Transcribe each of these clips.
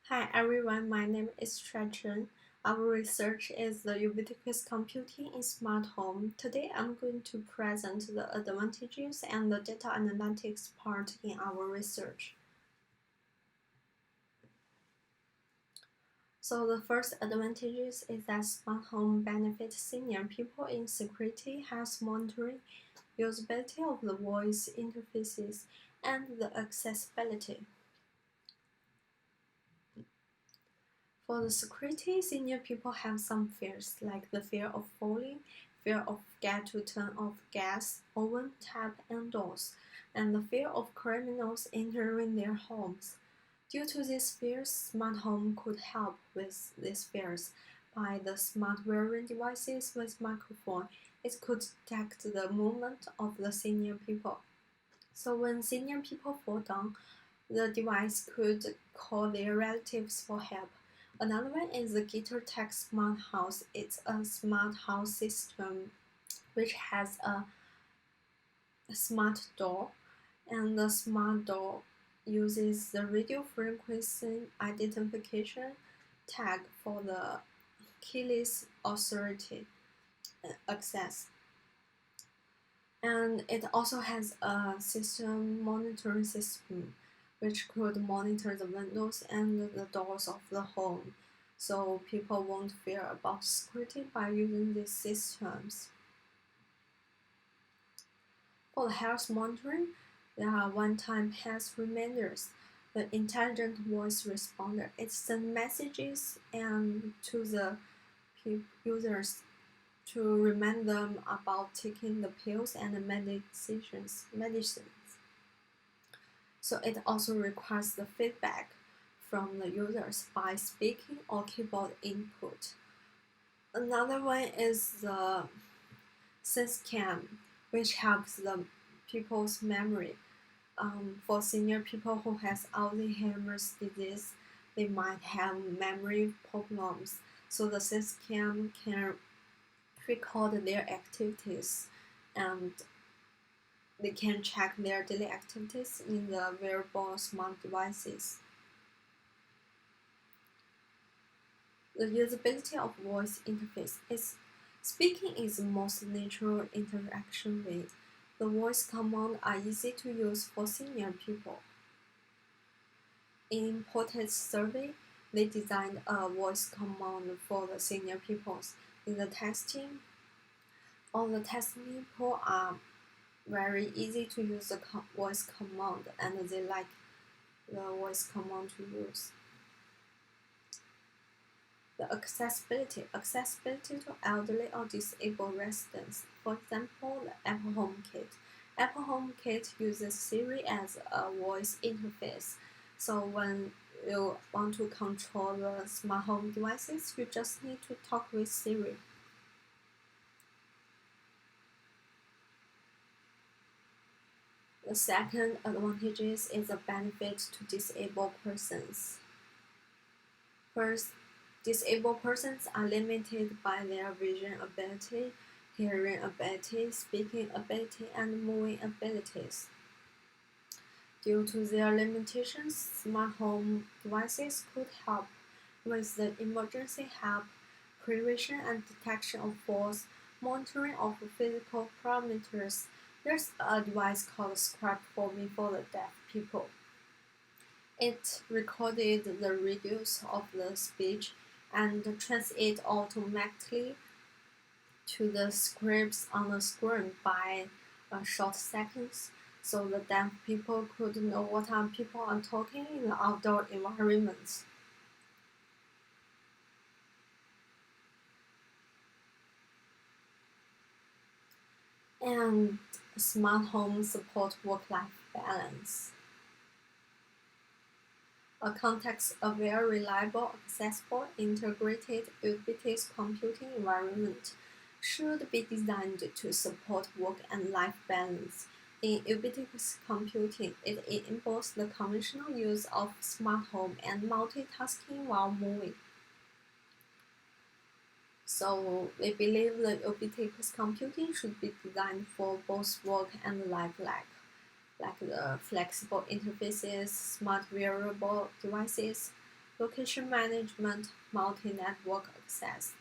Hi everyone, my name is Shuai Chen. Our research is the ubiquitous computing in smart home. Today I'm going to present the advantages and the data analytics part in our research. So the first advantages is that smart home benefits senior people in security, health monitoring, usability of the voice interfaces, and the accessibility. For the security, senior people have some fears, like the fear of falling, fear of get to turn off gas, oven, tap, and doors, and the fear of criminals entering their homes. Due to these fears, smart home could help with these fears. By the smart wearing devices with microphone, it could detect the movement of the senior people. So when senior people fall down, the device could call their relatives for help. Another one is the Guitar Tech Smart House. It's a smart house system which has a smart door, and the smart door uses the radio frequency identification tag for the keyless authority access. And it also has a system monitoring system which could monitor the windows and the doors of the home, so people won't fear about security by using these systems. For the health monitoring, there are one-time health reminders. The intelligent voice responder, it sends messages and to the users to remind them about taking the pills and the medicines. So it also requires the feedback from the users by speaking or keyboard input. Another one is the SenseCam, which helps the people's memory. For senior people who has Alzheimer's disease, they might have memory problems. So the SenseCam can record their activities, and they can check their daily activities in the wearable smart devices. The usability of voice interface is speaking is the most natural interaction way. The voice commands are easy to use for senior people. In Portage survey, they designed a voice command for the senior peoples. In the testing, all the testing people are very easy to use the voice command, and they like the voice command to use. The accessibility to elderly or disabled residents. For example, the Apple HomeKit. Apple HomeKit uses Siri as a voice interface. So when you want to control the smart home devices, you just need to talk with Siri. The second advantage is a benefit to disabled persons. First, disabled persons are limited by their vision ability, hearing ability, speaking ability, and moving abilities. Due to their limitations, smart home devices could help with the emergency help, prevention and detection of falls, monitoring of physical parameters. There's a device called Scribe for Me for the deaf people. It recorded the radius of the speech and translate automatically to the scripts on the screen by short seconds, so the deaf people could know what people are talking in the outdoor environment. And smart home support work-life balance. A context-aware, reliable, accessible, integrated, ubiquitous computing environment should be designed to support work and life balance. In ubiquitous computing, it enables the conventional use of smart home and multitasking while moving. So we believe the ubiquitous computing should be designed for both work and life like the flexible interfaces, smart wearable devices, location management, multi-network access.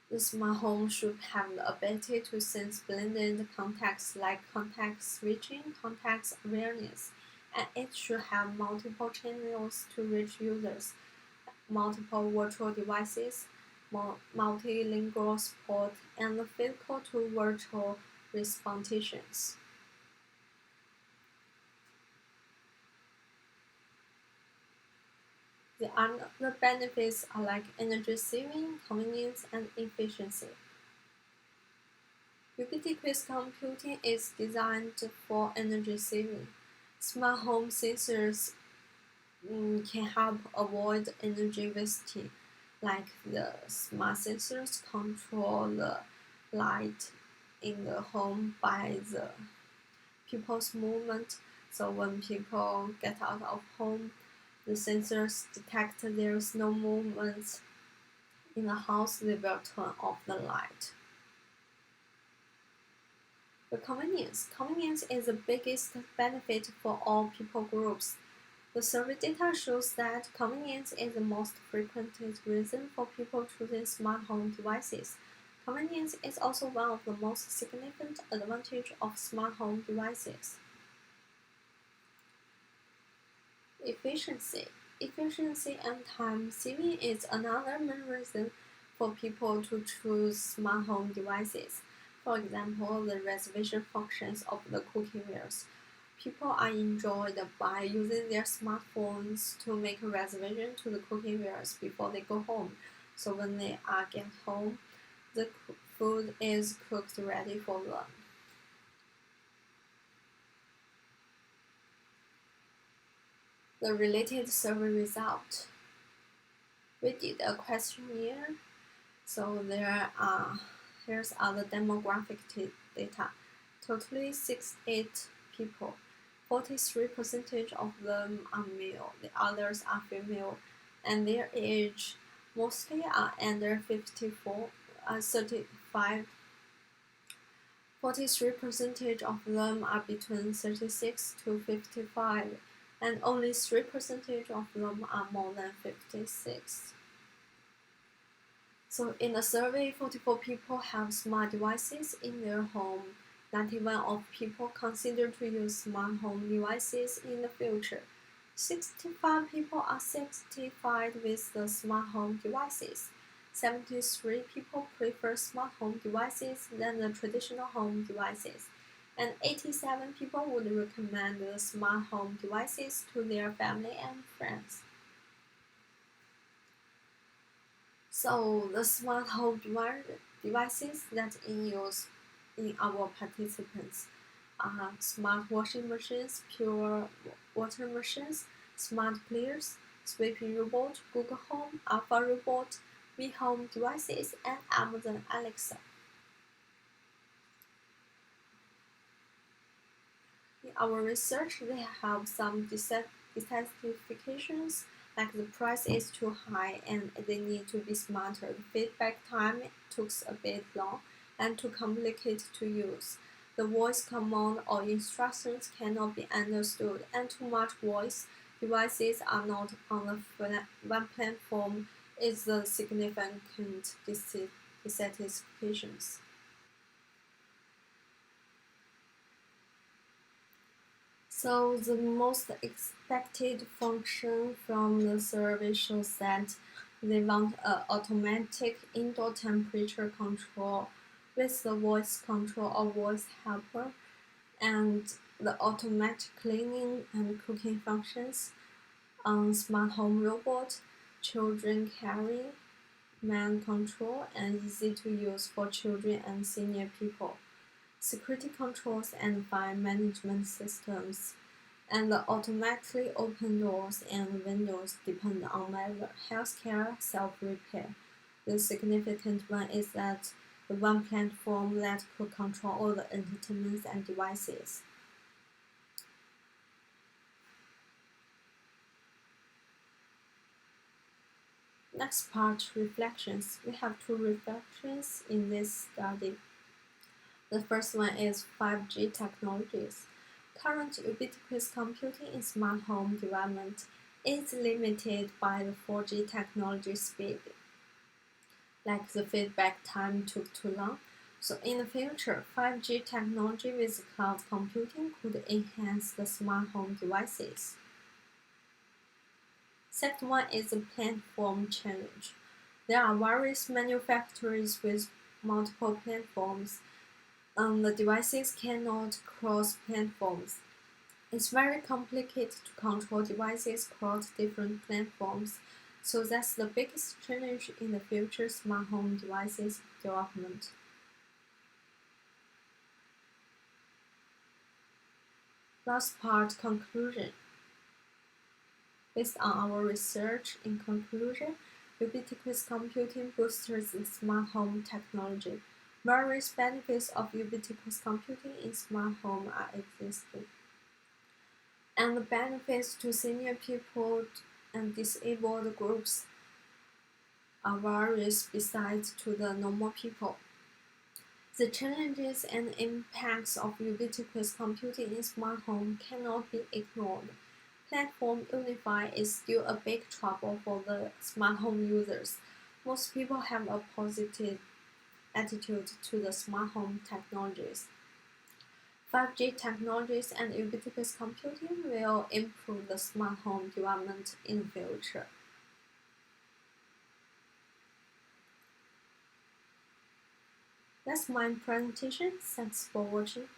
The smart home should have the ability to sense blended contexts like context switching, context awareness, and it should have multiple channels to reach users, multiple virtual devices, multilingual support, and physical to virtual responses. The other benefits are like energy saving, convenience, and efficiency. Ubiquitous computing is designed for energy saving. Smart home sensors can help avoid energy wasting, like the smart sensors control the light in the home by the people's movement. So when people get out of home, the sensors detect there is no movement in the house, they will turn off the light. The convenience. Convenience is the biggest benefit for all people groups. The survey data shows that convenience is the most frequent reason for people choosing smart home devices. Convenience is also one of the most significant advantages of smart home devices. Efficiency. Efficiency and time saving is another main reason for people to choose smart home devices. For example, the reservation functions of the cookingwares. People are enjoyed by using their smartphones to make a reservation to the cookingwares before they go home. So when they get home, the food is cooked ready for them. The related survey result. We did a questionnaire, so here's the demographic data. Totally 68 people. 43% of them are male, the others are female, and their age mostly are under 35. 43% of them are between 36 to 55, and only 3% of them are more than 56. So in the survey, 44 people have smart devices in their home. 91 of people consider to use smart home devices in the future. 65 people are satisfied with the smart home devices. 73 people prefer smart home devices than the traditional home devices. And 87 people would recommend the smart home devices to their family and friends. So the smart home devices that in use in our participants are smart washing machines, pure water machines, smart players, sweeping robot, Google Home, Alpha Robot, Mi Home devices, and Amazon Alexa. In our research, they have some dissatisfactions, like the price is too high and they need to be smarter. The feedback time took a bit long and too complicated to use. The voice command or instructions cannot be understood, and too much voice devices are not on the one platform is the significant dissatisfactions. So the most expected function from the survey shows that they want an automatic indoor temperature control with the voice control or voice helper, and the automatic cleaning and cooking functions on smart home robot, children carrying, man control, and easy to use for children and senior people, security controls and fire management systems, and the automatically open doors and windows depend on whether healthcare self-repair. The significant one is that the one platform that could control all the entertainments and devices. Next part, reflections. We have two reflections in this study. The first one is 5G technologies. Current ubiquitous computing in smart home development is limited by the 4G technology speed, like the feedback time took too long. So in the future, 5G technology with cloud computing could enhance the smart home devices. Second one is the platform challenge. There are various manufacturers with multiple platforms. The devices cannot cross platforms. It's very complicated to control devices across different platforms, so that's the biggest challenge in the future smart home devices development. Last part, conclusion. Based on our research, in conclusion, ubiquitous computing boosts the smart home technology. Various benefits of ubiquitous computing in smart home are existing, and the benefits to senior people and disabled groups are various besides to the normal people. The challenges and impacts of ubiquitous computing in smart home cannot be ignored. Platform unify is still a big trouble for the smart home users. Most people have a positive attitude to the smart home technologies. 5G technologies and ubiquitous computing will improve the smart home development in the future. That's my presentation. Thanks for watching.